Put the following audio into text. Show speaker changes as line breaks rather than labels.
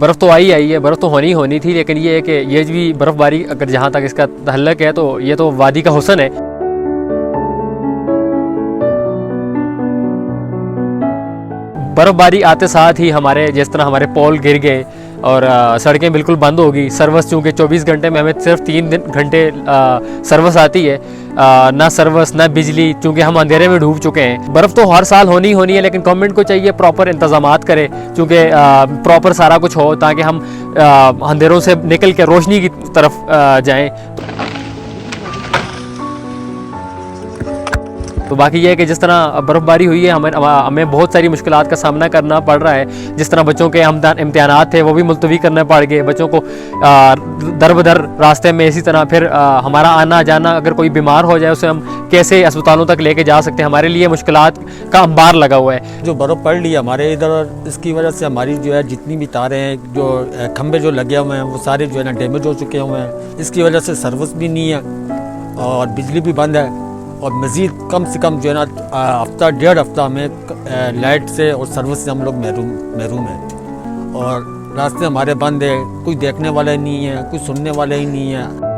बर्फ़ तो आई है, बर्फ़ तो होनी होनी थी, लेकिन ये है कि ये भी बर्फ़बारी अगर जहाँ तक इसका तहल्लुक है तो ये तो वादी का हुस्न है। बर्फ़बारी आते साथ ही हमारे जिस तरह हमारे पोल गिर गए और सड़कें बिल्कुल बंद हो गई। सर्विस चूँकि 24 घंटे में हमें सिर्फ 3 घंटे सर्विस आती है, ना सर्विस ना बिजली, चूँकि हम अंधेरे में डूब चुके हैं। बर्फ़ तो हर साल होनी होनी है, लेकिन गवर्नमेंट को चाहिए प्रॉपर इंतज़ामात करे, चूँकि प्रॉपर सारा कुछ हो ताकि हम अंधेरों से निकल के रोशनी की तरफ जाएँ। तो बाकी ये है कि जिस तरह बर्फ़बारी हुई है हमें बहुत सारी मुश्किलात का सामना करना पड़ रहा है। जिस तरह बच्चों के इम्तिहानात थे वो भी मुलतवी करने पड़ गए, बच्चों को दर बदर रास्ते में। इसी तरह फिर हमारा आना जाना, अगर कोई बीमार हो जाए उसे हम कैसे अस्पतालों तक लेके जा सकते हैं, हमारे लिए मुश्किलात का अंबार लगा हुआ है।
जो बर्फ़ पड़ रही है हमारे इधर, इसकी वजह से हमारी जो है जितनी भी तारें हैं, जो खंभे जो लगे हुए हैं वो सारे जो है ना डैमेज हो चुके हुए हैं। इसकी वजह से सर्विस भी नहीं है और बिजली भी बंद है, और मज़ीद कम से कम जो है ना हफ्ता 1.5 हफ्ता में लाइट से और सर्विस से हम लोग महरूम हैं। और रास्ते हमारे बंद है, कोई देखने वाला ही नहीं है, कोई सुनने वाला ही नहीं है।